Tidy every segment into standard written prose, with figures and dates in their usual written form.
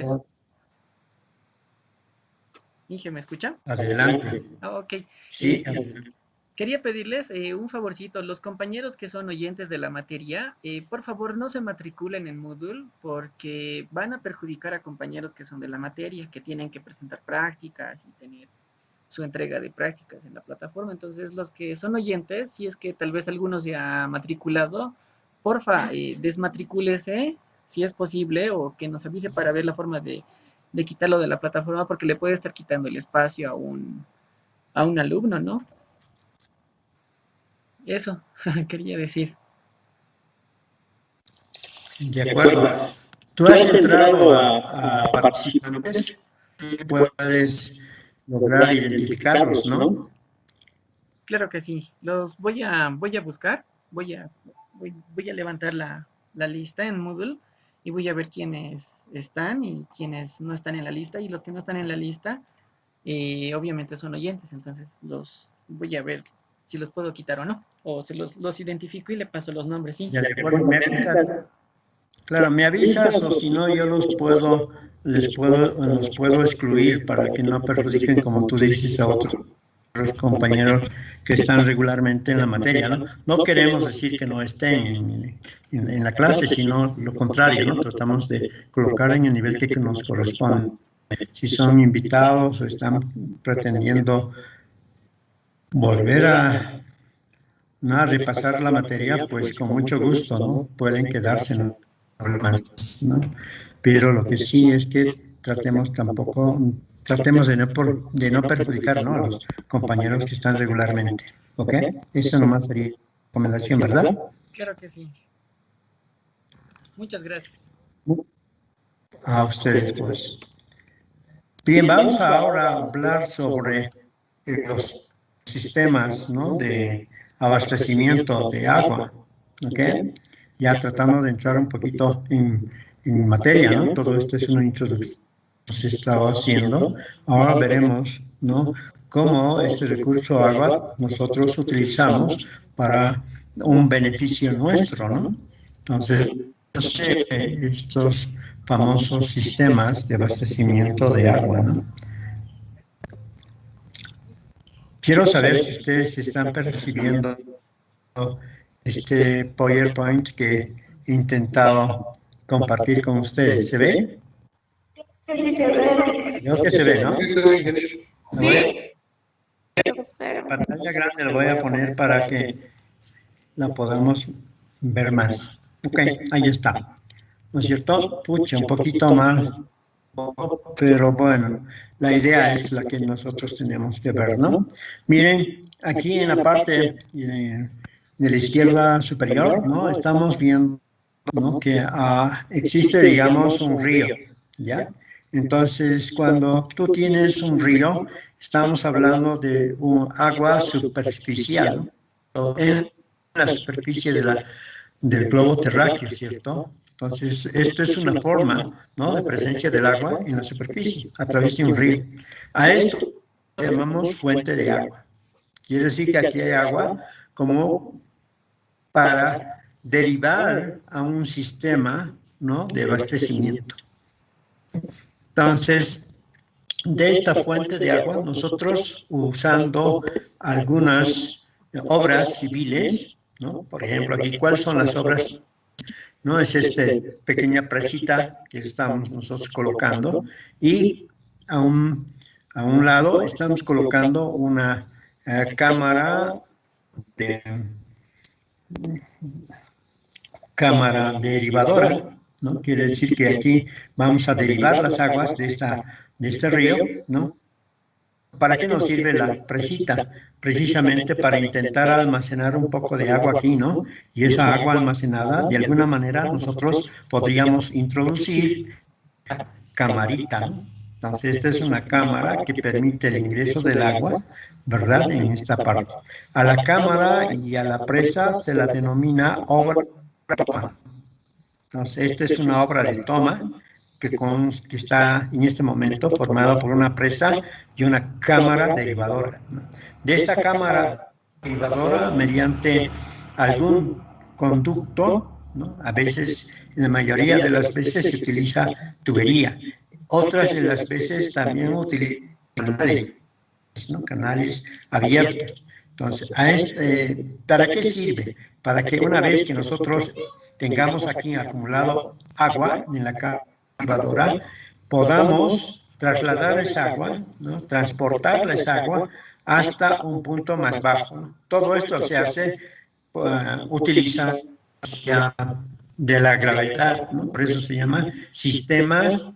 tardes. Inge, ¿me escucha? Adelante. Ok. Sí, Quería pedirles un favorcito. Los compañeros que son oyentes de la materia, por favor no se matriculen en Moodle porque van a perjudicar a compañeros que son de la materia, que tienen que presentar prácticas y tener su entrega de prácticas en la plataforma. Entonces, los que son oyentes, si es que tal vez algunos ya ha matriculado, porfa, desmatricúlese si es posible o que nos avise para ver la forma de quitarlo de la plataforma porque le puede estar quitando el espacio a un alumno, ¿no? Eso quería decir. de acuerdo. Tú has entrado a participantes, puedes lograr identificarlos, ¿no? Claro que sí. Los voy a buscar, voy a levantar la lista en Moodle y voy a ver quiénes están y quiénes no están en la lista. Y los que no están en la lista, obviamente son oyentes, entonces los voy a ver si los puedo quitar o no. O se los identifico y le paso los nombres, sí. Ya de acuerdo, me avisas. Claro, me avisas o si no yo los puedo excluir para que no perjudiquen, como tú dices, a otros compañeros que están regularmente en la materia, ¿no? No queremos decir que no estén en la clase, sino lo contrario, ¿no? Tratamos de colocar en el nivel que nos corresponde. Si son invitados o están pretendiendo volver a repasar la materia, pues con mucho gusto, ¿no? Pueden quedarse en problemas, ¿no? Pero lo que sí es que tratemos de no perjudicar, ¿no?, a los compañeros que están regularmente, ¿ok? Eso nomás sería recomendación, ¿verdad? Claro que sí. Muchas gracias. A ustedes, pues. Bien, vamos ahora a hablar sobre los sistemas, ¿no?, de abastecimiento de agua, ¿ok? Ya tratando de entrar un poquito en materia, ¿no? Todo esto es una introducción que se estaba haciendo. Ahora veremos, ¿no?, cómo este recurso agua nosotros utilizamos para un beneficio nuestro, ¿no? Entonces, estos famosos sistemas de abastecimiento de agua, ¿no? Quiero saber si ustedes están percibiendo este PowerPoint que he intentado compartir con ustedes. ¿Se ve? Sí, se ve. Creo que se ve, ¿no? Sí, se ve, ingeniero. Se observa. Pantalla grande la voy a poner para que la podamos ver más. Ok, ahí está. ¿No es cierto? Pucha, un poquito más, pero bueno, la idea es la que nosotros tenemos que ver, ¿no? Miren, aquí en la parte de la izquierda superior, ¿no?, estamos viendo, ¿no?, que existe, digamos, un río, ¿ya? Entonces, cuando tú tienes un río, estamos hablando de un agua superficial, ¿no?, en la superficie del globo terráqueo, ¿cierto? Entonces, esto es una forma, ¿no?, de presencia del agua en la superficie, a través de un río. A esto llamamos fuente de agua. Quiere decir que aquí hay agua como para derivar a un sistema, ¿no?, de abastecimiento. Entonces, de esta fuente de agua, nosotros usando algunas obras civiles, ¿no? Por ejemplo, aquí, ¿cuáles son las obras? No es esta pequeña presita que estamos nosotros colocando, y a un lado estamos colocando una cámara derivadora, ¿no? Quiere decir que aquí vamos a derivar las aguas de este río, ¿no? ¿Para qué nos sirve la presita? Precisamente para intentar almacenar un poco de agua aquí, ¿no? Y esa agua almacenada, de alguna manera, nosotros podríamos introducir la camarita, ¿no? Entonces, esta es una cámara que permite el ingreso del agua, ¿verdad?, en esta parte. A la cámara y a la presa se la denomina obra de toma. Entonces, esta es una obra de toma que está en este momento formada por una presa y una cámara derivadora, ¿no? De esta cámara derivadora, mediante algún conducto, ¿no?, a veces, en la mayoría de las veces, se utiliza tubería. otras de las veces también utilizan canales, ¿no? Canales abiertos. Entonces, ¿para qué sirve? Para que una vez que nosotros tengamos aquí acumulado agua en la captadora, podamos trasladar esa agua, ¿no? Transportar esa agua hasta un punto más bajo, ¿no? Todo esto se hace utilizando de la gravedad, ¿no? Por eso se llama sistemas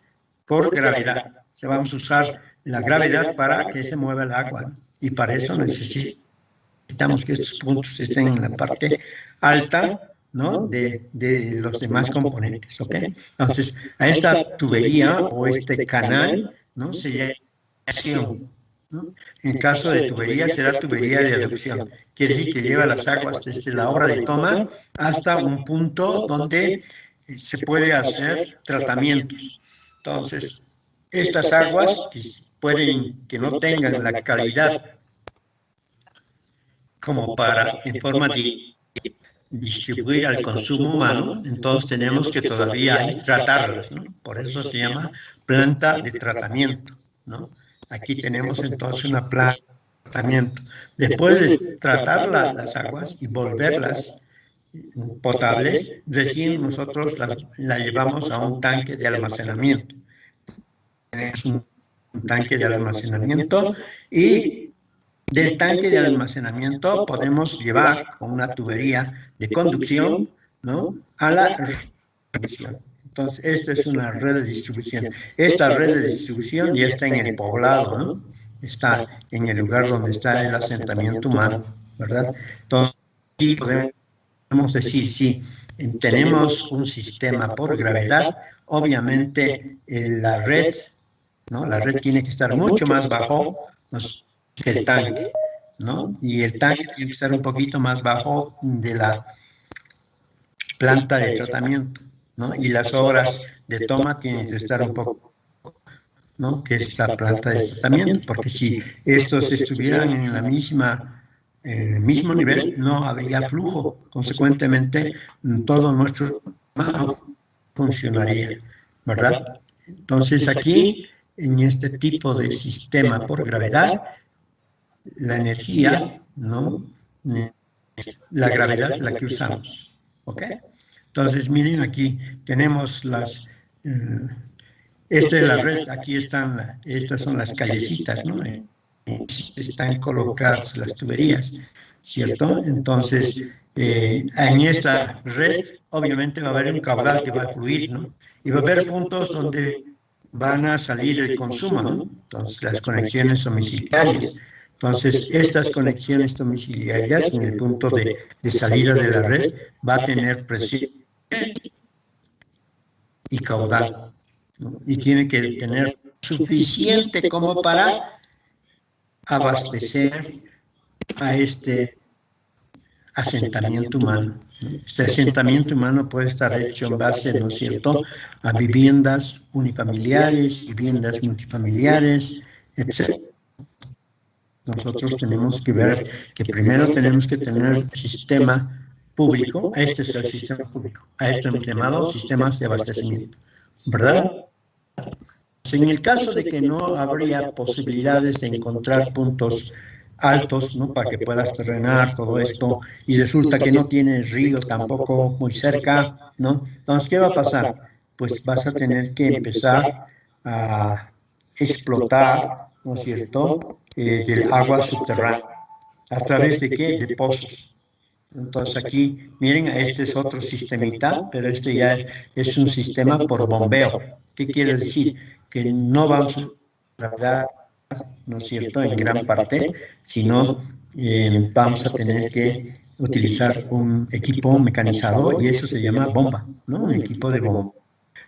por gravedad. Se vamos a usar la gravedad para que se mueva el agua, ¿no? Y para eso necesitamos que estos puntos estén en la parte alta, ¿no? de los demás componentes, ¿ok? Entonces, a esta tubería o este canal, ¿no? Se llama aducción, ¿no? En caso de tubería, será tubería de aducción. Quiere decir que lleva las aguas desde la obra de toma hasta un punto donde se puede hacer tratamientos. Entonces, estas aguas que no tengan la calidad como para en forma de distribuir al consumo humano, entonces tenemos que todavía tratarlas, ¿no? Por eso se llama planta de tratamiento, ¿no? Aquí tenemos entonces una planta de tratamiento. Después de tratar las aguas y volverlas potables, recién nosotros la llevamos a un tanque de almacenamiento. Tenemos un tanque de almacenamiento y del tanque de almacenamiento podemos llevar con una tubería de conducción, ¿no? A la distribución. Entonces, esta es una red de distribución. Esta red de distribución ya está en el poblado, ¿no? Está en el lugar donde está el asentamiento humano, ¿verdad? Entonces, aquí podemos decir, si tenemos un sistema por gravedad, obviamente la red, ¿no? La red tiene que estar mucho más bajo, ¿no? Que el tanque, ¿no? Y el tanque tiene que estar un poquito más bajo de la planta de tratamiento, ¿no? Y las obras de toma tienen que estar un poco, ¿no? Que esta planta de tratamiento, porque si estos estuvieran en en el mismo nivel, no habría flujo. Consecuentemente, todo nuestro no funcionaría, ¿verdad? Entonces, aquí, en este tipo de sistema por gravedad, la energía, ¿no? La gravedad es la que usamos, ¿ok? Entonces, miren, aquí tenemos esta es la red, aquí estas son las callecitas, ¿no? Están colocadas las tuberías, ¿cierto? Entonces, en esta red, obviamente va a haber un caudal que va a fluir, ¿no? Y va a haber puntos donde van a salir el consumo, ¿no? Entonces, las conexiones domiciliarias. Entonces, estas conexiones domiciliarias en el punto de salida de la red va a tener presión y caudal, ¿no? Y tiene que tener suficiente como para abastecer a este asentamiento humano, ¿no? Este asentamiento humano puede estar hecho en base, ¿no es cierto?, a viviendas unifamiliares, viviendas multifamiliares, etc. Nosotros tenemos que ver que primero tenemos que tener un sistema público. Este es el sistema público. A esto hemos llamado sistemas de abastecimiento, ¿verdad? En el caso de que no habría posibilidades de encontrar puntos altos, ¿no? Para que puedas terrenar todo esto, y resulta que no tienes río tampoco muy cerca, ¿no? Entonces, ¿qué va a pasar? Pues vas a tener que empezar a explotar, ¿no es cierto?, del agua subterránea. ¿A través de qué? De pozos. Entonces aquí, miren, este es otro sistemita, pero este ya es un sistema por bombeo. ¿Qué quiere decir? Que no vamos a dar, ¿no es cierto?, en gran parte, sino vamos a tener que utilizar un equipo mecanizado y eso se llama bomba, ¿no? Un equipo de bomba.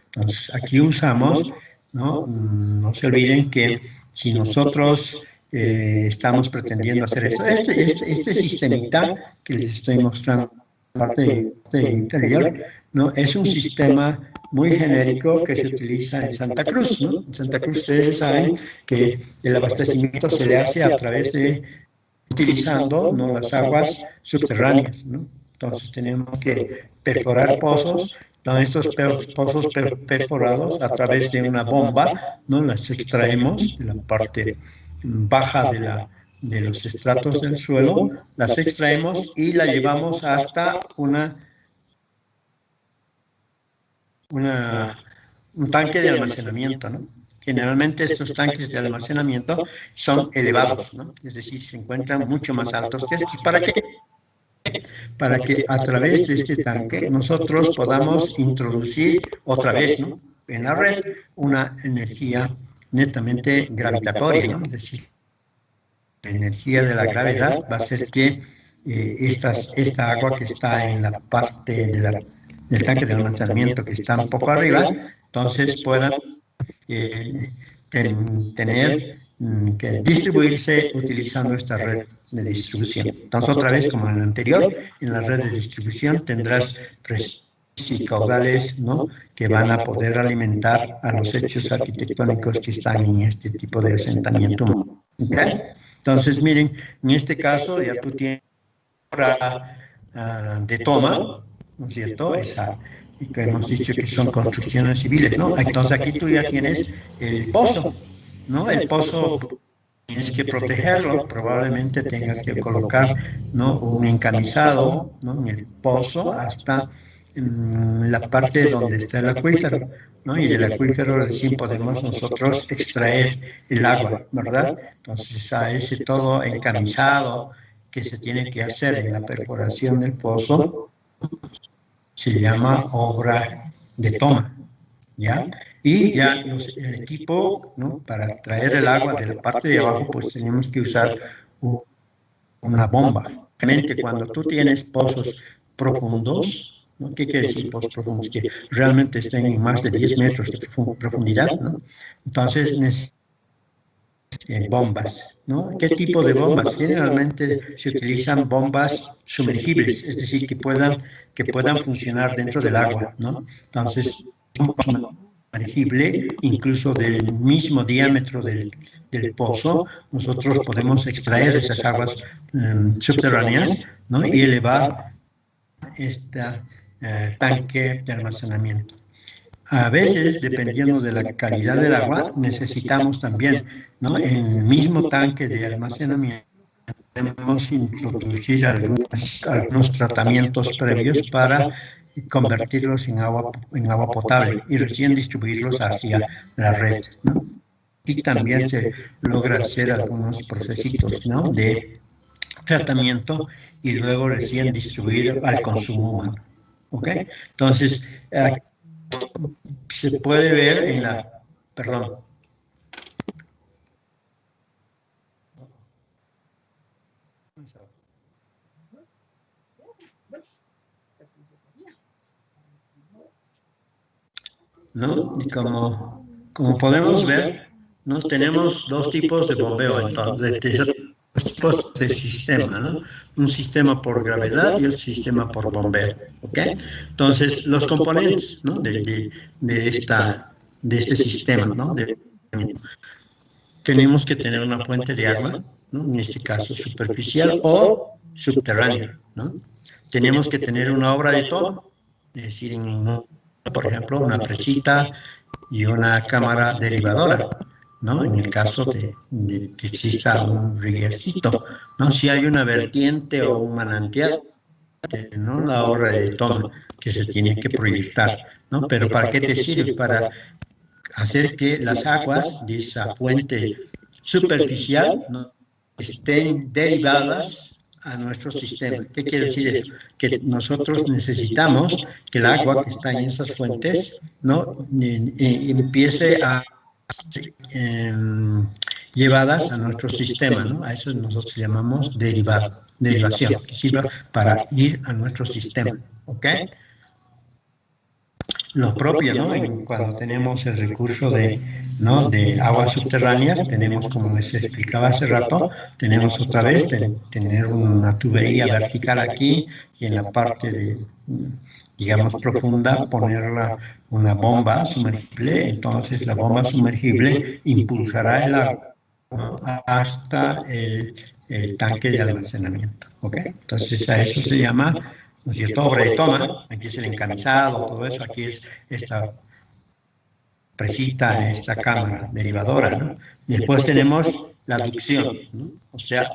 Entonces aquí usamos, ¿no? No se olviden que si nosotros estamos pretendiendo hacer esto, este sistemita que les estoy mostrando, parte interior, ¿no? Es un sistema muy genérico que se utiliza en Santa Cruz, ¿no? En Santa Cruz ustedes saben que el abastecimiento se le hace a través de, utilizando, ¿no?, las aguas subterráneas, ¿no? Entonces tenemos que perforar pozos Estos pozos perforados a través de una bomba, ¿no? Las extraemos de la parte baja de los estratos del suelo, las extraemos y la llevamos hasta un tanque de almacenamiento, ¿no? Generalmente estos tanques de almacenamiento son elevados, ¿no? Es decir, se encuentran mucho más altos que estos. ¿Para qué? Para que a través de este tanque nosotros podamos introducir otra vez, ¿no? En la red una energía netamente gravitatoria, ¿no? Es decir, la energía de la gravedad va a hacer que esta agua que está en la parte del tanque de almacenamiento que está un poco arriba, entonces pueda tener que distribuirse utilizando esta red de distribución. Entonces, otra vez, como en el anterior, en la red de distribución tendrás presiones y caudales, ¿no?, que van a poder alimentar a los hechos arquitectónicos que están en este tipo de asentamiento humano. ¿Okay? Entonces, miren, en este caso ya tú tienes de toma, ¿no es cierto? Esa, y que hemos dicho que son construcciones civiles, ¿no? Entonces aquí tú ya tienes el pozo, ¿no? El pozo tienes que protegerlo, probablemente tengas que colocar, ¿no?, un encamisado, ¿no?, en el pozo hasta la parte donde está el acuífero, ¿no? Y del acuífero recién podemos nosotros extraer el agua, ¿verdad? Entonces a ese todo encamisado que se tiene que hacer en la perforación del pozo se llama obra de toma, ¿ya? Y ya el equipo, ¿no?, para traer el agua de la parte de abajo, pues tenemos que usar una bomba. Realmente cuando tú tienes pozos profundos, ¿no? ¿Qué quiere decir pozos profundos? Que realmente estén en más de 10 metros de profundidad, ¿no? Entonces necesitas bombas, ¿no? ¿Qué tipo de bombas? Generalmente se utilizan bombas sumergibles, es decir, que puedan funcionar dentro del agua, ¿no? Entonces, sumergible, incluso del mismo diámetro del pozo, nosotros podemos extraer esas aguas subterráneas, ¿no?, y elevar este tanque de almacenamiento. A veces, dependiendo de la calidad del agua, necesitamos también, ¿no?, en el mismo tanque de almacenamiento, podemos introducir algunos tratamientos previos para convertirlos en agua potable y recién distribuirlos hacia la red, ¿no? Y también se logra hacer algunos procesitos, ¿no?, de tratamiento y luego recién distribuir al consumo humano. ¿Ok? Entonces, se puede ver en la... Perdón. ¿No? Y como podemos ver, ¿no?, tenemos dos tipos de bombeo, entonces, dos tipos de sistema, ¿no? Un sistema por gravedad y otro sistema por bombeo, ¿ok? Entonces, los componentes, ¿no?, de este sistema, ¿no?, tenemos que tener una fuente de agua, ¿no?, en este caso superficial o subterránea, ¿no? Tenemos que tener una obra de toma, es decir, por ejemplo, una presita y una cámara derivadora, ¿no?, en el caso de que exista un riguercito, ¿no? Si hay una vertiente o un manantial, ¿no?, la obra de toma que se tiene que proyectar, ¿no? Pero ¿para qué te sirve? Para hacer que las aguas de esa fuente superficial, ¿no?, estén derivadas a nuestro sistema. ¿Qué quiere decir eso? Que nosotros necesitamos que el agua que está en esas fuentes, ¿no?, empiece a ser llevadas a nuestro sistema, ¿no? A eso nosotros llamamos derivación, que sirva para ir a nuestro sistema, ¿ok? Lo propio, ¿no?, cuando tenemos el recurso ¿no?, de aguas subterráneas, tenemos, como les explicaba hace rato, tenemos otra vez tener una tubería vertical aquí y en la parte digamos, profunda, ponerla una bomba sumergible. Entonces la bomba sumergible impulsará el agua, ¿no?, hasta el tanque de almacenamiento, ¿ok? Entonces a eso se llama ¿no es cierto? Obra de toma, aquí es el encamisado, todo eso, aquí es esta presita, esta cámara derivadora, ¿no? Después tenemos la ducción, ¿no? O sea,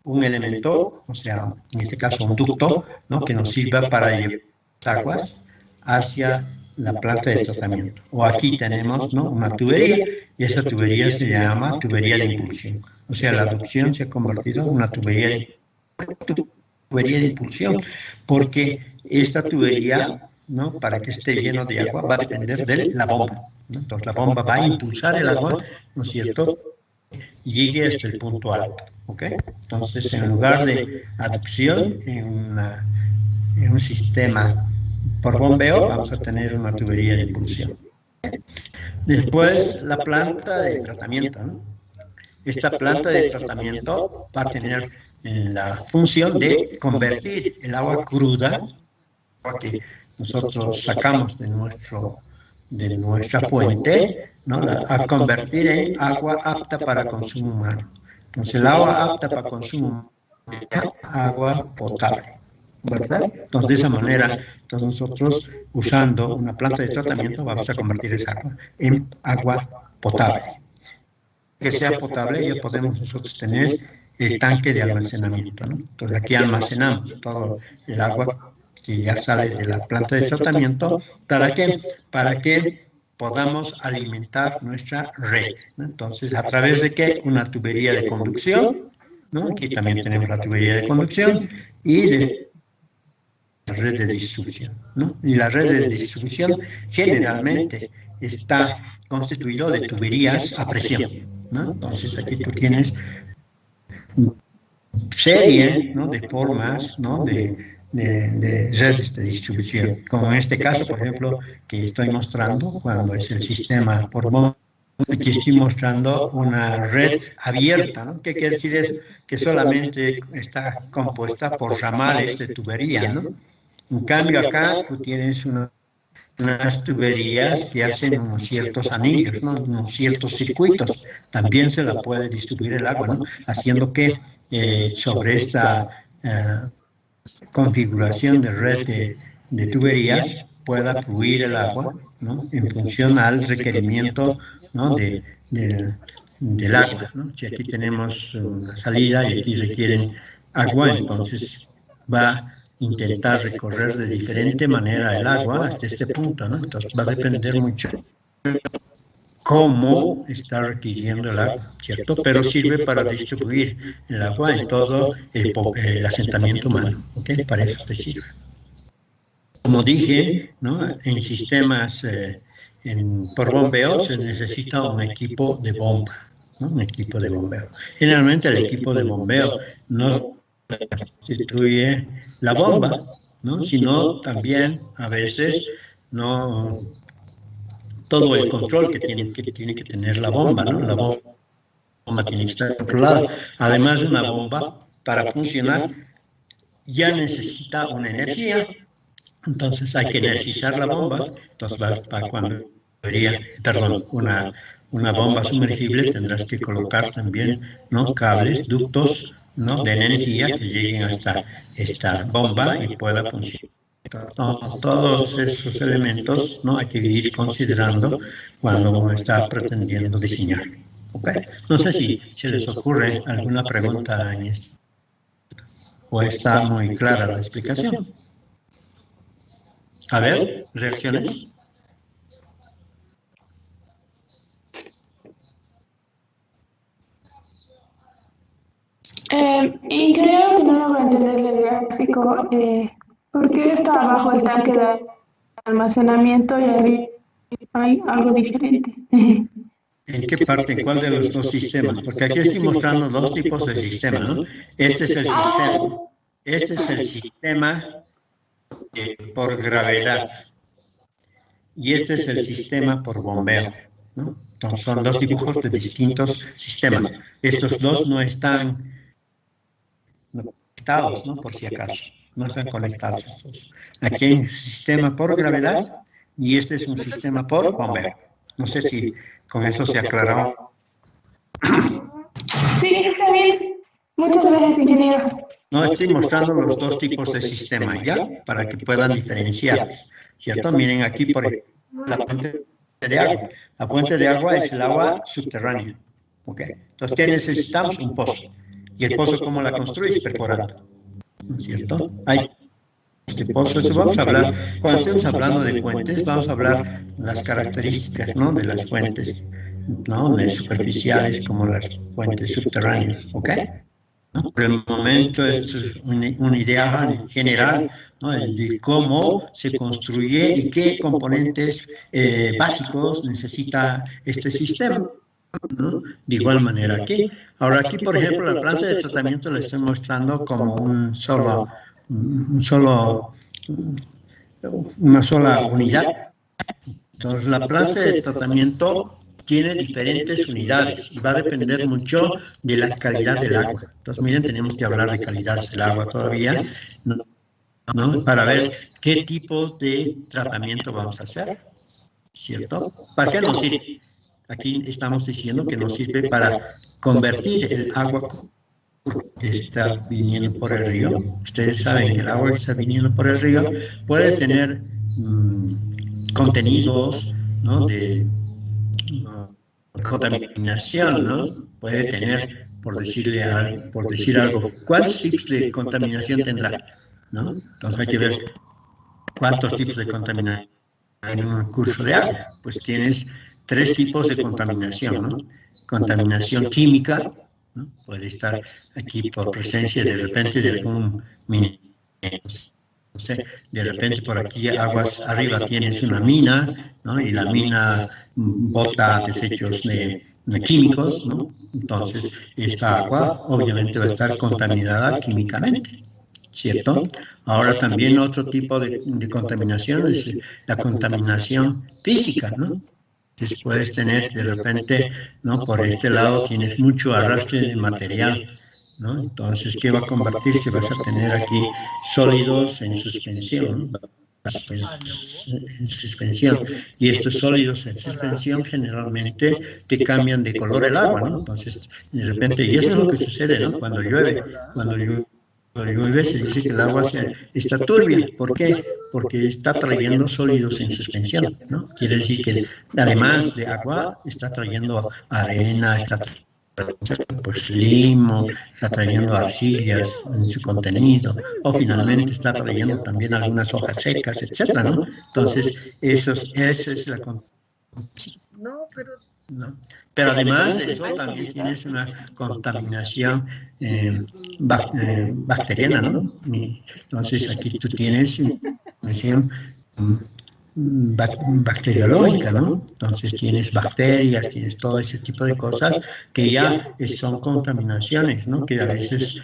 un elemento, o sea, en este caso un ducto, ¿no? Que nos sirva para llevar las aguas hacia la planta de tratamiento. O aquí tenemos, ¿no? Una tubería, y esa tubería se llama tubería de impulsión. O sea, la ducción se ha convertido en una tubería de impulsión, porque esta tubería, ¿no? Para que esté lleno de agua va a depender de la bomba, ¿no? Entonces la bomba va a impulsar el agua, ¿no es cierto?, y llegue hasta el punto alto, ¿ok? Entonces, en lugar de aducción en un sistema por bombeo, vamos a tener una tubería de impulsión. Después, la planta de tratamiento, ¿no? Esta planta de tratamiento va a tener la función de convertir el agua cruda, que nosotros sacamos de nuestra fuente, ¿no? A convertir en agua apta para consumo humano. Entonces, el agua apta para consumo humano es agua potable, ¿verdad? Entonces, de esa manera, entonces nosotros, usando una planta de tratamiento, vamos a convertir esa agua en agua potable. Que sea potable, ya podemos nosotros tener el tanque de almacenamiento, ¿no? Entonces, aquí almacenamos todo el agua que ya sale de la planta de tratamiento. ¿Para qué? Para que podamos alimentar nuestra red, ¿no? Entonces, ¿a través de qué? Una tubería de conducción, ¿no? Aquí también tenemos la tubería de conducción y de la red de distribución, ¿no? Y la red de distribución generalmente está constituido de tuberías a presión, ¿no? Entonces, aquí tú tienes serie, ¿no? De formas, ¿no? De redes de distribución, como en este caso, por ejemplo, que estoy mostrando, cuando es el sistema por bomba. Aquí estoy mostrando una red abierta, ¿no? ¿Qué quiere decir eso? Que solamente está compuesta por ramales de tubería, ¿no? En cambio, acá tú tienes unas tuberías que hacen unos ciertos anillos, ¿no? Unos ciertos circuitos. También se la puede distribuir el agua, ¿no? Haciendo que sobre esta configuración de red de tuberías pueda fluir el agua, ¿no? En función al requerimiento, ¿no? del agua, ¿no? Si aquí tenemos una salida y aquí requieren agua, entonces va a intentar recorrer de diferente manera el agua hasta este punto, ¿no? Entonces va a depender mucho cómo está requiriendo el agua, ¿cierto? Pero sirve para distribuir el agua en todo el asentamiento humano, ¿ok? Para eso te sirve. Como dije, ¿no? En sistemas por bombeo se necesita un equipo de bomba, ¿no? Un equipo de bombeo. Generalmente el equipo de bombeo no constituye la bomba, ¿no? Sino también a veces no todo el control que tiene que tener la bomba, ¿no? La bomba tiene que estar controlada. Además de una bomba, para funcionar ya necesita una energía. Entonces hay que energizar la bomba. Entonces para cuando una bomba sumergible tendrás que colocar también, ¿no? Cables, ductos, ¿no? De energía que lleguen hasta esta bomba y pueda funcionar. Todos esos elementos, ¿no? Hay que ir considerando cuando uno está pretendiendo diseñar. ¿Okay? No sé si se les ocurre alguna pregunta en esto o está muy clara la explicación. A ver, reacciones. Y quería opinar para entender el gráfico. ¿Por qué está abajo el tanque de almacenamiento y arriba hay algo diferente? ¿En qué parte? ¿En cuál de los dos sistemas? Porque aquí estoy mostrando dos tipos de sistemas, ¿no? Este es el sistema. Este es el sistema por gravedad. Y este es el sistema por bombeo, ¿no? Entonces son dos dibujos de distintos sistemas. Estos dos no están conectados, ¿no? Por si acaso. No están conectados estos. Aquí hay un sistema por gravedad y este es un sistema por bombeo. No sé si con eso se aclaró. Sí, está bien. Muchas gracias, ingeniero. No estoy mostrando los dos tipos de sistema, ¿ya? Para que puedan diferenciarlos, ¿cierto? Miren aquí, por ejemplo, la fuente de agua. La fuente de agua es el agua subterránea, ¿ok? Entonces, ¿qué necesitamos? Un pozo. ¿Y el pozo cómo la construís? Perforando, ¿no es cierto? Hay este pozo, eso vamos a hablar, cuando estemos hablando de fuentes, vamos a hablar las características, ¿no? De las fuentes, ¿no? De superficiales como las fuentes subterráneas, ¿ok? ¿No? Por el momento, esto es una idea general, ¿no? De cómo se construye y qué componentes básicos necesita este sistema, ¿no? De igual manera aquí. Ahora aquí, por ejemplo, la planta de tratamiento la estoy mostrando como una sola unidad. Entonces, la planta de tratamiento tiene diferentes unidades y va a depender mucho de la calidad del agua. Entonces, miren, tenemos que hablar de calidad del agua todavía, ¿no? ¿No? Para ver qué tipo de tratamiento vamos a hacer, ¿cierto? ¿Para qué nos sirve? Aquí estamos diciendo que nos sirve para convertir el agua que está viniendo por el río. Ustedes saben que el agua que está viniendo por el río puede tener contenidos, ¿no? De contaminación, ¿no? Puede tener, por decir algo, ¿cuántos tipos de contaminación tendrá? ¿No? Entonces hay que ver cuántos tipos de contaminación en un curso de agua. Pues tienes 3 tipos de contaminación, ¿no? Contaminación química, ¿no? Puede estar aquí por presencia de repente de algún mineral. No sé, de repente por aquí aguas arriba tienes una mina, ¿no? Y la mina bota desechos de químicos, ¿no? Entonces esta agua obviamente va a estar contaminada químicamente, ¿cierto? Ahora también otro tipo de contaminación es la contaminación física, ¿no? Entonces puedes tener de repente, ¿no? Por este lado tienes mucho arrastre de material, ¿no? Entonces, ¿qué va a convertirse? Vas a tener aquí sólidos en suspensión, ¿no? En suspensión. Y estos sólidos en suspensión generalmente te cambian de color el agua, ¿no? Entonces, de repente, y eso es lo que sucede, ¿no? Cuando llueve se dice que el agua está turbia. ¿Por qué? Porque está trayendo sólidos en suspensión, ¿no? Quiere decir que además de agua está trayendo arena, está trayendo pues limo, está trayendo arcillas en su contenido, o finalmente está trayendo también algunas hojas secas, etcétera, ¿no? Entonces, esa es la No, pero ¿no? Pero además de eso también tienes una contaminación bacteriana, ¿no? Entonces aquí tú tienes una contaminación bacteriológica, ¿no? Entonces tienes bacterias, tienes todo ese tipo de cosas que ya son contaminaciones, ¿no? Que a veces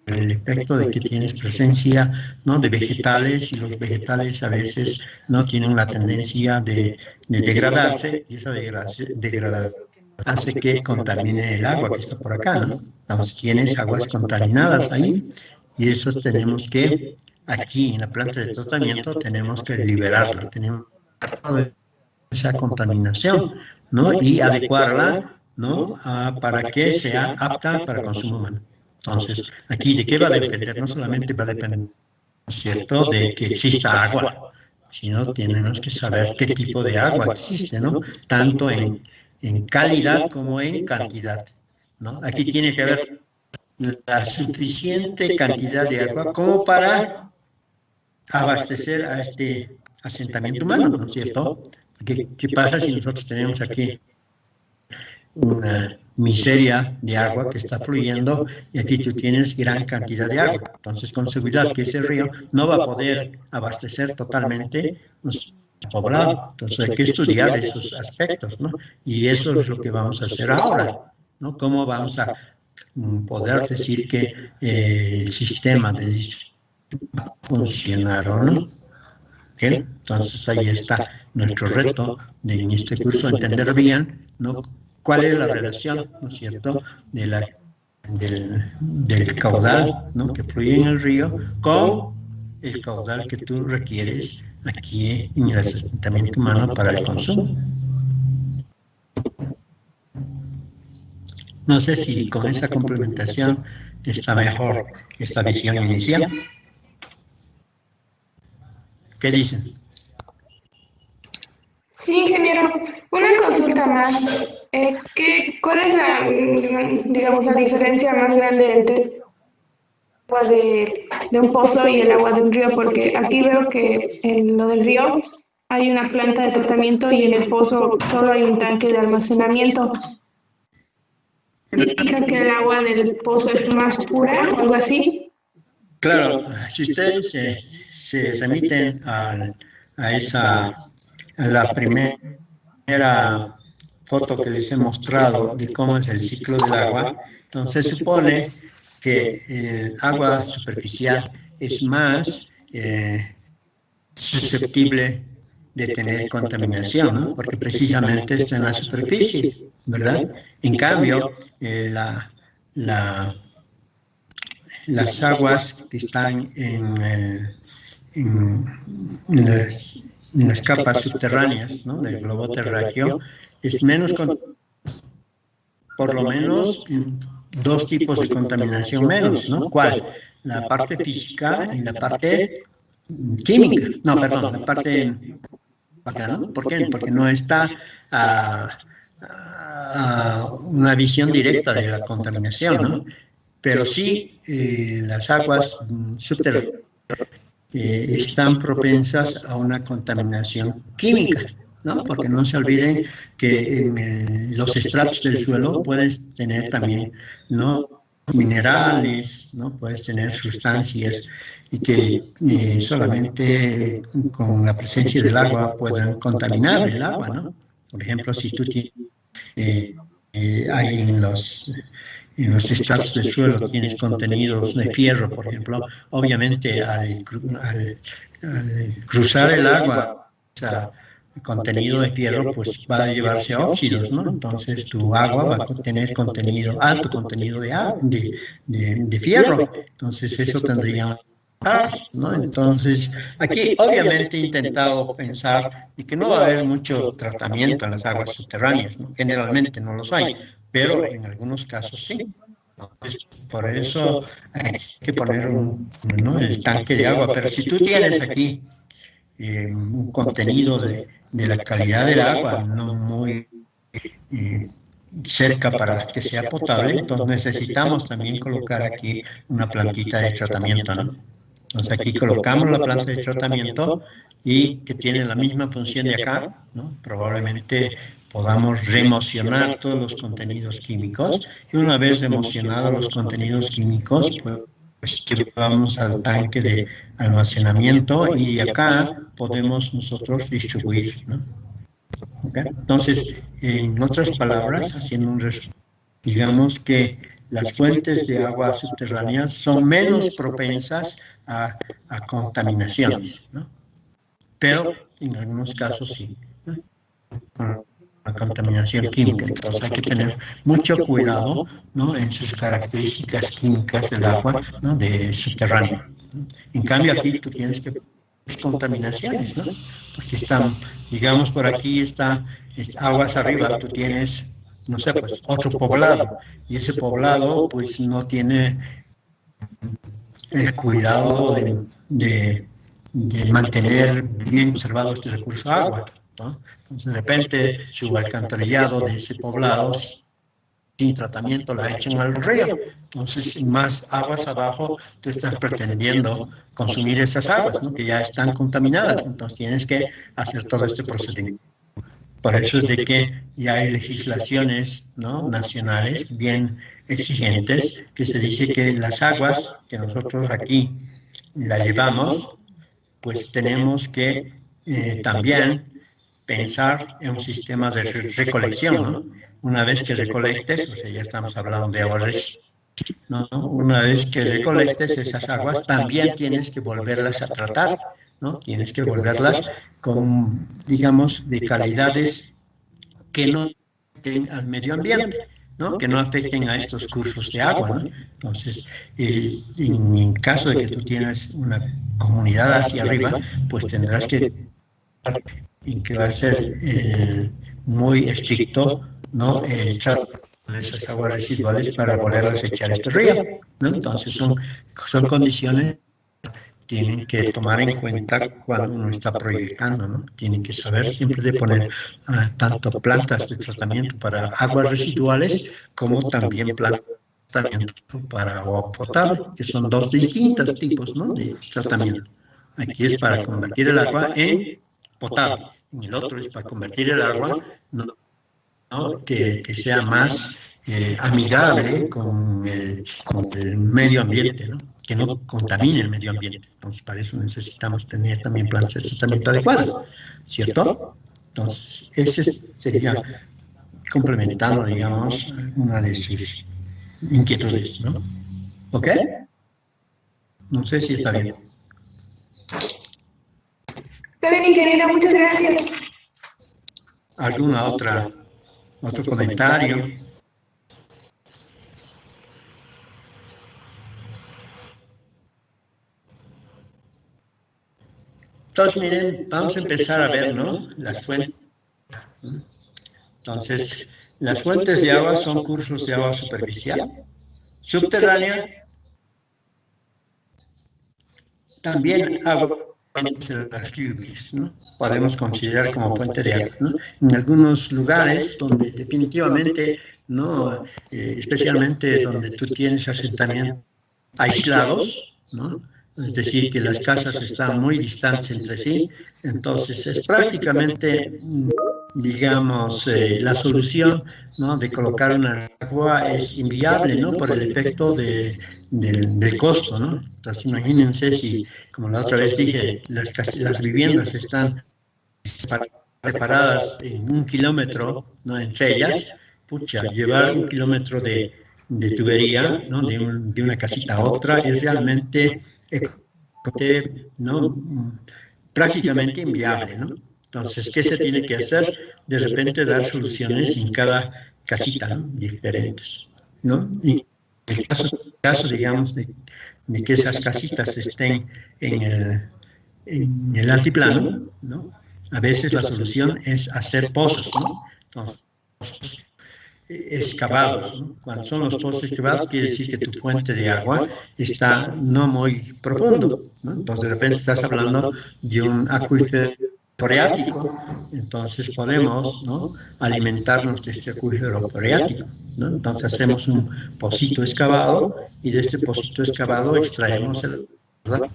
el efecto de que tienes presencia, ¿no? De vegetales, y los vegetales a veces no tienen la tendencia de degradarse, y esa degradación hace que contamine el agua que está por acá, ¿no? Entonces tienes aguas contaminadas ahí, y eso tenemos que, aquí en la planta de tratamiento, tenemos que liberarla, tenemos toda esa contaminación, ¿no? Y adecuarla, ¿no? Para que sea apta para consumo humano. Entonces, aquí, ¿de qué va a depender? No solamente va a depender, ¿cierto?, de que exista agua, sino tenemos que saber qué tipo de agua existe, ¿no? Tanto en calidad como en cantidad, ¿no? Aquí tiene que haber la suficiente cantidad de agua como para abastecer a este asentamiento humano, ¿no es cierto? ¿Qué pasa si nosotros tenemos aquí una miseria de agua que está fluyendo y aquí tú tienes gran cantidad de agua? Entonces, con seguridad que ese río no va a poder abastecer totalmente los poblado. Entonces, hay que estudiar esos aspectos, ¿no? Y eso es lo que vamos a hacer ahora, ¿no? ¿Cómo vamos a poder decir que el sistema de va a funcionar o no? ¿Bien? Entonces, ahí está nuestro reto en este curso, entender bien, ¿no? ¿Cuál es la relación, ¿no es cierto?, del caudal, ¿no?, que fluye en el río con el caudal que tú requieres aquí en el asentamiento humano para el consumo. No sé si con esa complementación está mejor esta visión inicial. ¿Qué dicen? Sí, ingeniero, una consulta más. ¿Cuál es digamos, la diferencia más grande entre el agua de un pozo y el agua de un río? Porque aquí veo que en lo del río hay una planta de tratamiento y en el pozo solo hay un tanque de almacenamiento. ¿Significa que el agua del pozo es más pura o algo así? Claro, si ustedes se remiten a la primera foto que les he mostrado de cómo es el ciclo del agua, entonces se supone que el agua superficial es más susceptible de tener contaminación, ¿no? Porque precisamente está en la superficie, ¿verdad? En cambio, las aguas que están en las capas subterráneas, ¿no?, del globo terráqueo, es menos, por lo menos, dos tipos de contaminación menos, ¿no? ¿Cuál? La parte física y la parte química. No, perdón, la parte, ¿no? ¿Por qué? Porque no está a una visión directa de la contaminación, ¿no? Pero sí, las aguas subterráneas están propensas a una contaminación química, ¿no? Porque no se olviden que en los estratos del suelo puedes tener también, ¿no?, minerales, ¿no? Puedes tener sustancias y que solamente con la presencia del agua puedan contaminar el agua, ¿no? Por ejemplo, si tú tienes, hay en los estratos del suelo tienes contenidos de fierro, por ejemplo, obviamente al cruzar el agua, o sea, el contenido de fierro, pues va a llevarse a óxidos, ¿no? Entonces tu agua va a tener alto contenido de fierro, entonces eso tendría, ¿no? Entonces, aquí obviamente he intentado pensar y que no va a haber mucho tratamiento en las aguas subterráneas, ¿no? Generalmente no los hay, pero en algunos casos sí. Entonces, por eso hay que poner ¿no?, el tanque de agua, pero si tú tienes aquí un contenido de la calidad del agua no muy eh, cerca para que sea potable, entonces necesitamos también colocar aquí una plantita de tratamiento, ¿no? Entonces aquí colocamos la planta de tratamiento y que tiene la misma función de acá, ¿no? Probablemente podamos remocionar todos los contenidos químicos y una vez remocionados los contenidos químicos, pues llevamos al tanque de almacenamiento y de acá podemos nosotros distribuir, ¿no? ¿Okay? Entonces, en otras palabras, haciendo un resumen, digamos que las fuentes de agua subterráneas son menos propensas a contaminaciones, ¿no? Pero en algunos casos sí, ¿no?, la contaminación química. Entonces hay que tener mucho cuidado, ¿no?, en sus características químicas del agua, ¿no?, de subterráneo. En cambio aquí tú tienes que contaminaciones, ¿no?, porque están, digamos, por aquí está aguas arriba, tú tienes, no sé, pues otro poblado, y ese poblado pues no tiene el cuidado de mantener bien conservado este recurso agua, ¿no? Entonces, de repente, su alcantarillado de ese poblado, sin tratamiento, la echan al río. Entonces, más aguas abajo, tú estás pretendiendo consumir esas aguas, ¿no?, que ya están contaminadas. Entonces, tienes que hacer todo este procedimiento. Por eso es de que ya hay legislaciones, ¿no?, nacionales bien exigentes, que se dice que las aguas que nosotros aquí la llevamos, pues tenemos que también pensar en un sistema de recolección, ¿no? Una vez que recolectes, o sea, ya estamos hablando de aguas, ¿no? Una vez que recolectes esas aguas, también tienes que volverlas a tratar, ¿no? Tienes que volverlas con, digamos, de calidades que no afecten al medio ambiente, ¿no?, que no afecten a estos cursos de agua, ¿no? Entonces, en caso de que tú tienes una comunidad hacia arriba, pues tendrás que va a ser muy estricto, ¿no?, el trato esas aguas residuales para volverlas a echar a este río, ¿no? Entonces son condiciones que tienen que tomar en cuenta cuando uno está proyectando, ¿no? Tienen que saber siempre de poner tanto plantas de tratamiento para aguas residuales como también plantas de tratamiento para agua potable, que son dos distintos tipos, ¿no?, de tratamiento. Aquí es para convertir el agua en potable, y el otro es para convertir el agua, ¿no?, que sea más amigable con el medio ambiente, ¿no?, que no contamine el medio ambiente. Entonces, para eso necesitamos tener también plantas de tratamiento adecuadas, ¿cierto? Entonces, ese sería, complementando, digamos, una de sus inquietudes, ¿no? ¿Ok? No sé si está bien. Está bien, ingeniero, muchas gracias. ¿Alguna otro comentario? Entonces, miren, vamos a empezar a ver, ¿no?, las fuentes. Entonces, las fuentes de agua son cursos de agua superficial, subterránea, también agua de las lluvias, ¿no? Podemos considerar como fuente de agua, ¿no? En algunos lugares donde definitivamente, ¿no?, especialmente donde tú tienes asentamientos aislados, ¿no?, es decir, que las casas están muy distantes entre sí, entonces es prácticamente, digamos, la solución, ¿no?, de colocar una agua es inviable, ¿no?, por el efecto del costo, ¿no? Entonces imagínense si, como la otra vez dije, las viviendas están preparadas en 1 kilómetro, ¿no?, entre ellas, pucha, llevar 1 kilómetro de tubería, ¿no?, de una casita a otra es realmente, ¿no?, prácticamente inviable, ¿no? Entonces, ¿qué se tiene que hacer? De repente dar soluciones en cada casita, ¿no?, diferentes, ¿no? Y en el caso digamos, de que esas casitas estén en el altiplano, ¿no?, a veces la solución es hacer pozos, ¿no? Entonces, excavados, ¿no? Cuando son los pozos excavados, quiere decir que tu fuente de agua está no muy profundo, ¿no? Entonces, de repente estás hablando de un acuífero freático, entonces podemos, ¿no?, alimentarnos de este acuífero freático, ¿no? Entonces hacemos un pocito excavado y de este pocito excavado extraemos el agua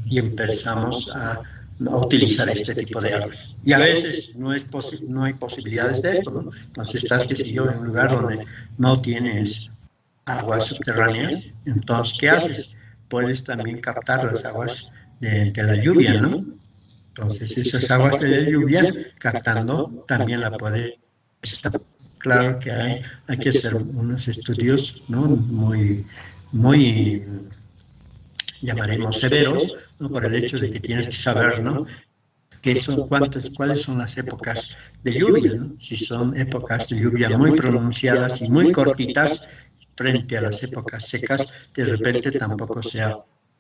y empezamos a utilizar este tipo de aguas. Y a veces no hay posibilidades de esto, ¿no? Entonces estás, qué sé yo, en un lugar donde no tienes aguas subterráneas, entonces, ¿qué haces? Puedes también captar las aguas de la lluvia, ¿no? Entonces, esas aguas de la lluvia, captando, también la puedes. Claro que hay que hacer unos estudios, ¿no?, muy, muy, llamaremos severos, ¿no?, por el hecho de que tienes que saber, ¿no?, cuáles son las épocas de lluvia, ¿no? Si son épocas de lluvia muy pronunciadas y muy cortitas frente a las épocas secas, de repente tampoco sea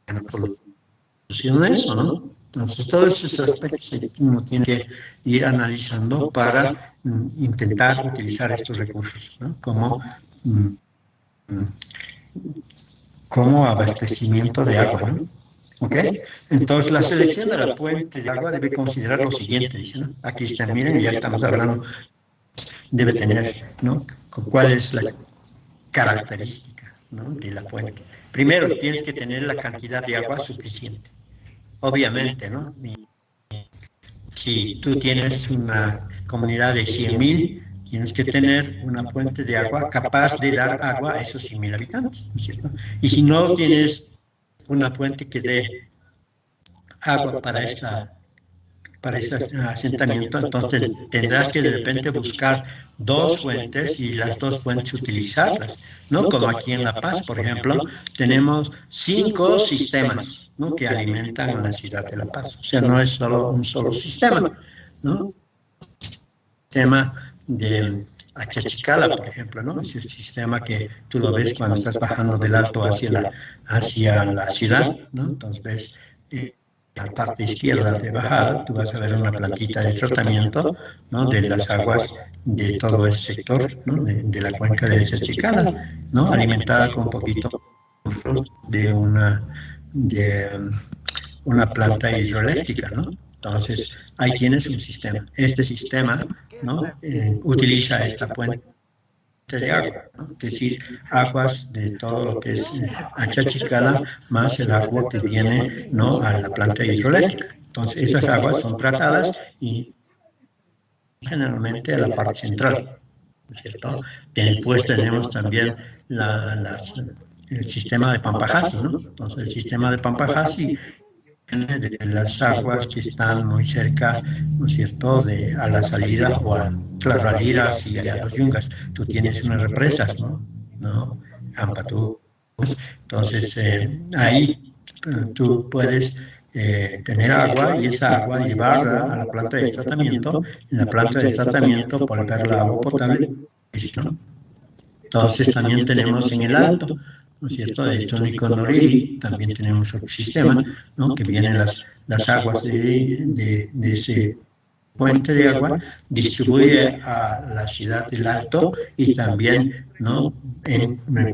una solución eso, ¿no? Entonces, todos esos aspectos uno tiene que ir analizando para intentar utilizar estos recursos, ¿no?, como abastecimiento de agua, ¿no? ¿Ok? Entonces, la selección de la fuente de agua debe considerar lo siguiente, dice, ¿no? Aquí está, miren, ya estamos hablando, debe tener, ¿no?, cuál es la característica, ¿no?, de la fuente. Primero, tienes que tener la cantidad de agua suficiente. Obviamente, ¿no? Si tú tienes una comunidad de 100.000, tienes que tener una fuente de agua capaz de dar agua a esos 100.000 habitantes, ¿no es cierto? Y si no tienes una fuente que dé agua para ese asentamiento, entonces tendrás que de repente buscar dos fuentes y las dos fuentes utilizarlas, ¿no? Como aquí en La Paz, por ejemplo, tenemos 5 sistemas, ¿no?, que alimentan a la ciudad de La Paz. O sea, no es solo un solo sistema, ¿no? Sistema de Achachicala, por ejemplo, ¿no? Es el sistema que tú lo ves cuando estás bajando del alto hacia la ciudad, ¿no? Entonces ves la parte izquierda de bajada, tú vas a ver una plantita de tratamiento, ¿no?, de las aguas de todo ese sector, ¿no?, de la cuenca de Chachicala, ¿no?, alimentada con un poquito de una planta hidroeléctrica, ¿no? Entonces, ahí tienes un sistema. Este sistema, ¿no?, utiliza esta fuente de agua, ¿no?, es decir, aguas de todo lo que es Achachicala, más el agua que viene, ¿no?, a la planta hidroeléctrica. Entonces, esas aguas son tratadas y generalmente a la parte central, ¿no es cierto? Después tenemos también el sistema de Pampajasi, ¿no? Entonces, el sistema de Pampajasi viene de las aguas que están muy cerca, ¿no es cierto?, a la salida o a Tlahualiras y a los Yungas. Tú tienes unas represas, ¿no? Ampatú. Entonces, ahí tú puedes tener agua y esa agua llevarla a la planta de tratamiento, en la planta de tratamiento volverla agua potable, ¿no? Entonces también tenemos en el alto, ¿no es cierto?, de Toniconoriri, también tenemos otro sistema, ¿no?, que vienen las aguas de ese fuente de agua, distribuye a la ciudad del Alto y también, ¿no?,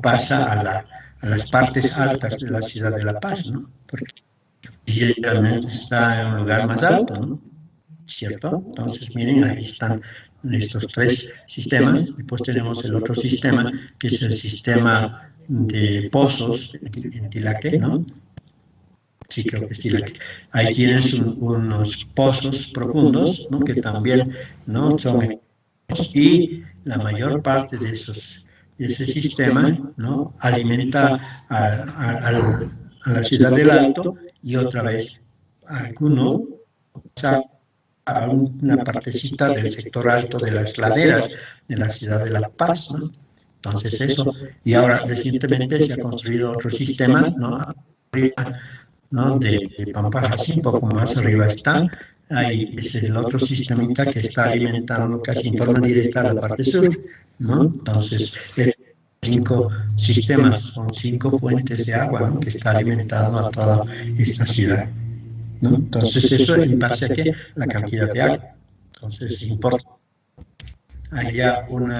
pasa a las partes altas de la ciudad de La Paz, ¿no?, porque realmente está en un lugar más alto, ¿no?, ¿cierto? Entonces, miren, ahí están estos tres sistemas. Después tenemos el otro sistema, que es el sistema de pozos en Tilaque, ¿no? Sí, creo que es Tilaque. Ahí tienes unos pozos profundos, ¿no?, que también, ¿no?, son, y la mayor parte de ese sistema, ¿no?, alimenta a la ciudad del Alto, y otra vez alguno a una partecita del sector alto de las laderas de la ciudad de La Paz, ¿no? Entonces eso, y ahora recientemente se ha construido otro sistema, ¿no?, ¿no?, de Pampajasi, un poco más arriba está, ahí es el otro sistemita que está alimentando casi en forma directa a la parte sur, ¿no? Entonces, 5 sistemas, son 5 fuentes de agua, ¿no?, que está alimentando a toda esta ciudad, ¿no? Entonces, eso en base a qué, la cantidad de agua. Entonces, importa haya un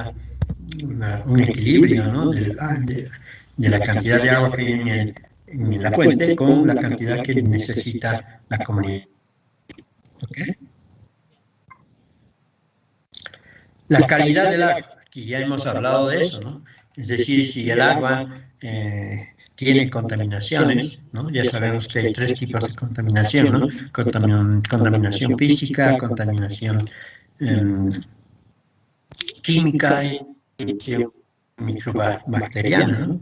equilibrio, ¿no?, de la cantidad de agua que hay en la fuente con la cantidad que necesita la comunidad. ¿Okay? La calidad del agua, aquí ya hemos hablado de eso, ¿no? Es decir, si el agua tiene contaminaciones, ¿no? Ya sabemos que hay 3 tipos de contaminación, ¿no? Contaminación física, contaminación química y microbacteriana, ¿no?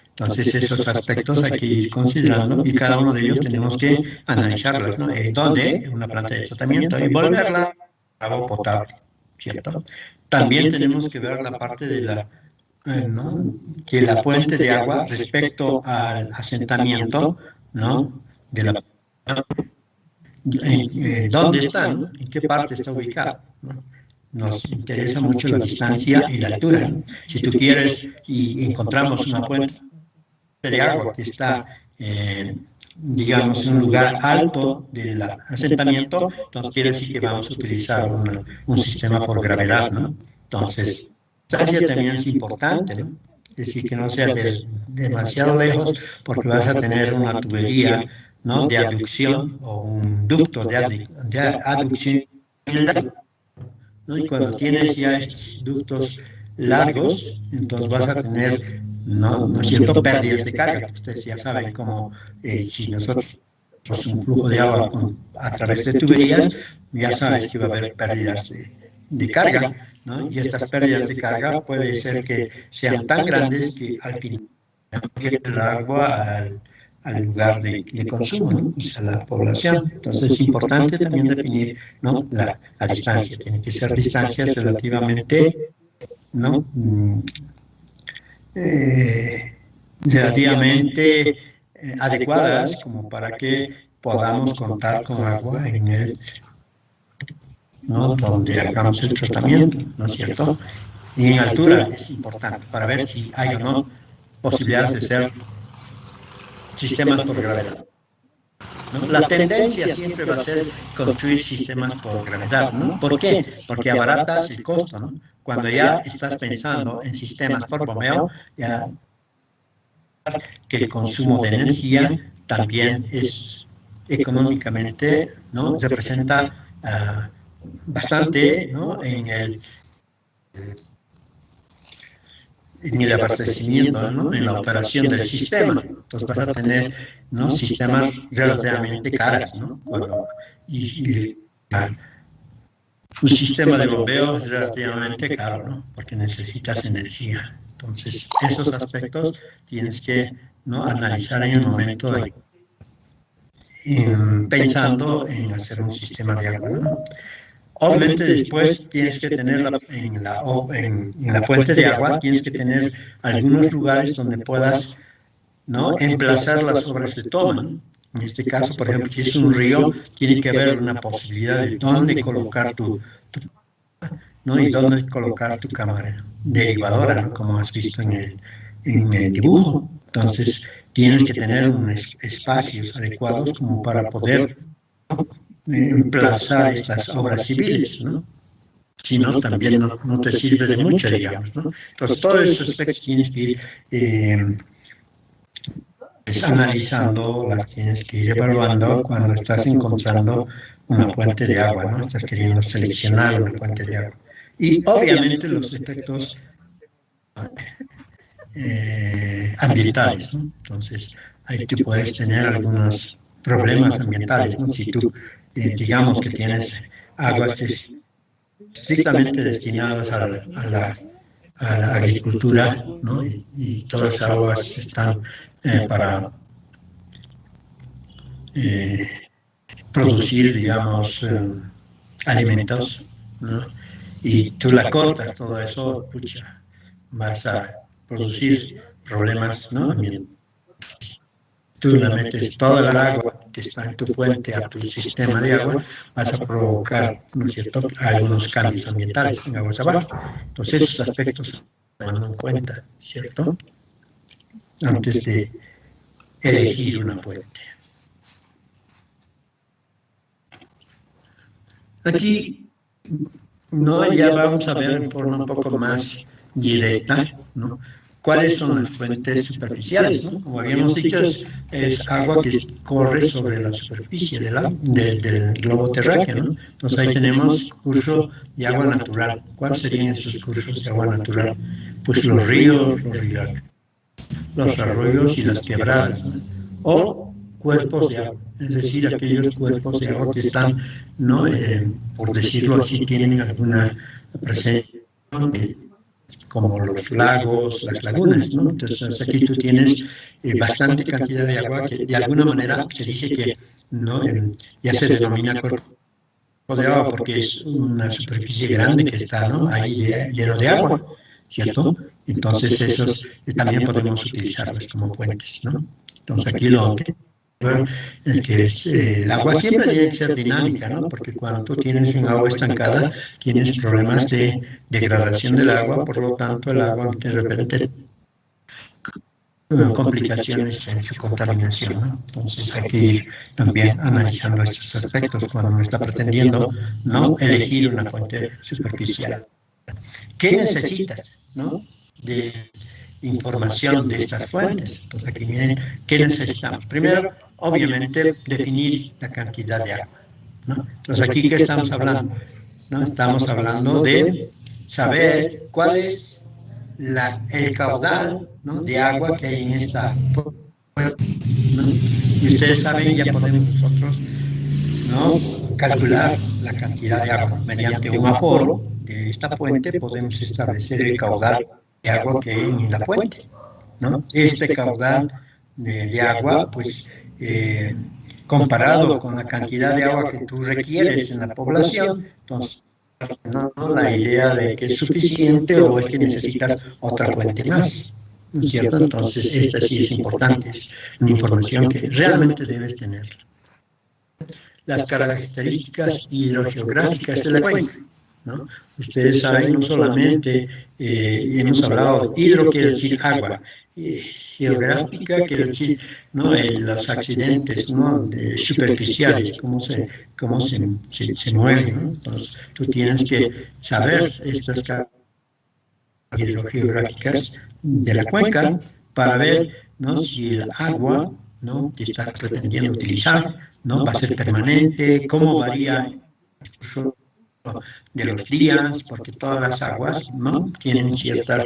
Entonces, esos aspectos hay que ir considerando y cada uno de ellos tenemos que analizarlos, ¿no? ¿Dónde? En una planta de tratamiento y volverla a agua potable, ¿cierto? También tenemos que ver la parte de ¿no?, que la fuente de agua respecto al asentamiento, ¿no?, de la dónde está, ¿no?, en qué parte está ubicado, ¿no? Nos interesa mucho la distancia y la altura, ¿no? Si tú quieres y encontramos una fuente de agua que está, digamos, en un lugar alto del asentamiento, entonces quiere decir que vamos a utilizar un sistema por gravedad, ¿no? Entonces, la distancia también es importante, ¿no? Es decir, que no sea demasiado lejos, porque vas a tener una tubería, ¿no?, de aducción o un ducto de aducción, ¿no? Y cuando tienes ya estos ductos largos, entonces vas a tener, ¿no es cierto?, pérdidas de carga. Ustedes ya saben cómo, si nosotros un flujo de agua a través de tuberías, ya sabes que va a haber pérdidas de carga, ¿no? Y estas pérdidas de carga puede ser que sean tan grandes que al final llegue el agua al lugar de consumo, ¿no?, o sea, la población. Entonces es importante también definir, ¿no?, la distancia. Tienen que ser distancias relativamente, ¿no?, relativamente adecuadas como para que podamos contar con agua en el, ¿no?, donde hagamos el tratamiento, ¿no es cierto? Y en altura es importante para ver si hay o no posibilidades de hacer sistemas por gravedad. ¿no? La tendencia siempre va a ser construir sistemas por gravedad, ¿no? ¿Por qué? Porque abaratas el costo, ¿no? Cuando ya estás pensando en sistemas por bombeo, ya que el consumo de energía también es económicamente, ¿no? Representa bastante, ¿no? En el abastecimiento, ¿no? En la operación del sistema. Entonces vas a tener, ¿no? Sistemas relativamente caros, ¿no? Un sistema de bombeo es relativamente caro, ¿no? Porque necesitas energía. Entonces, esos aspectos tienes que, ¿no? Analizar en el momento pensando en hacer un sistema de agua, ¿no? Obviamente después tienes que tener en la fuente de agua, tienes que tener algunos lugares donde puedas, ¿no? Emplazar las obras de toma, ¿no? En este caso, por ejemplo, si es un río, tiene que haber una posibilidad de dónde colocar ¿no? Y dónde colocar tu cámara derivadora, ¿no? Como has visto en el dibujo. Entonces, tienes que tener unos espacios adecuados como para poder emplazar estas obras civiles, ¿no? Si no, también no te sirve de mucho, digamos, ¿no? Entonces, todos esos aspectos tienes que ir analizando, las tienes que ir evaluando cuando estás encontrando una fuente de agua, ¿no? Estás queriendo seleccionar una fuente de agua. Y obviamente los efectos ambientales, ¿no? Entonces, ahí tú puedes tener algunos problemas ambientales, ¿no? Si tú, digamos que tienes aguas estrictamente destinadas a la agricultura, ¿no? Y todas las aguas están para producir, digamos, alimentos, ¿no? Y tú la cortas, todo eso, pucha, vas a producir problemas, ¿no? Tú le metes toda el agua que está en tu fuente a tu sistema de agua, vas a provocar, ¿no es cierto?, algunos cambios ambientales en aguas abajo. Entonces, esos aspectos se toman en cuenta, ¿cierto?, antes de elegir una fuente. Aquí, no, ya vamos a ver en forma un poco más directa, ¿no?, cuáles son las fuentes superficiales, ¿no? Como habíamos dicho, es agua que corre sobre la superficie del globo terráqueo, ¿no? Entonces ahí tenemos curso de agua natural. ¿Cuáles serían esos cursos de agua natural? Pues los ríos, los arroyos y las quebradas, ¿no? O cuerpos de agua, es decir, aquellos cuerpos de agua que están, ¿no? Por decirlo así, tienen alguna presencia, como los lagos, las lagunas, ¿no? Entonces aquí tú tienes bastante cantidad de agua que de alguna manera se dice que, ¿no?, ya se denomina cuerpo de agua porque es una superficie grande que está, ¿no?, ahí lleno de agua, ¿cierto? Entonces esos también podemos utilizarlos como fuentes, ¿no? Entonces aquí lo que es que el agua siempre tiene que ser dinámica, ¿no? Porque cuando tú tienes un agua estancada, tienes problemas de degradación del agua, por lo tanto el agua de repente complicaciones en su contaminación, ¿no? Entonces hay que ir también analizando estos aspectos cuando uno está pretendiendo, ¿no?, elegir una fuente superficial. ¿Qué necesitas, ¿no?, de información de estas fuentes? Entonces aquí miren, ¿qué necesitamos? Primero, obviamente, definir la cantidad de agua, ¿no? Entonces aquí, ¿qué estamos hablando? ¿No? Estamos hablando de saber cuál es el caudal, ¿no?, de agua que hay en esta fuente, ¿no? Y ustedes saben, ya podemos nosotros, ¿no?, calcular la cantidad de agua. Mediante un aforo de esta fuente podemos establecer el caudal de agua que hay en la fuente, ¿no? Este caudal de agua, pues, comparado con la cantidad de agua que tú requieres en la población, entonces, no la idea de que es suficiente o es que necesitas otra fuente más, ¿no es cierto? Entonces, esta sí es importante, es una información que realmente debes tener. Las características hidrogeográficas de la cuenca, ¿no? Ustedes saben, no solamente hemos hablado, hidro quiere decir agua, geográfica, quiero decir, ¿no? Los accidentes, ¿no? Superficiales, cómo se mueven, ¿no? Entonces, tú tienes que saber estas hidrogeográficas de la cuenca para ver, ¿no? Si el agua, ¿no? que estás pretendiendo utilizar, ¿no? va a ser permanente, cómo varía el curso de los días, porque todas las aguas, ¿no? tienen ciertas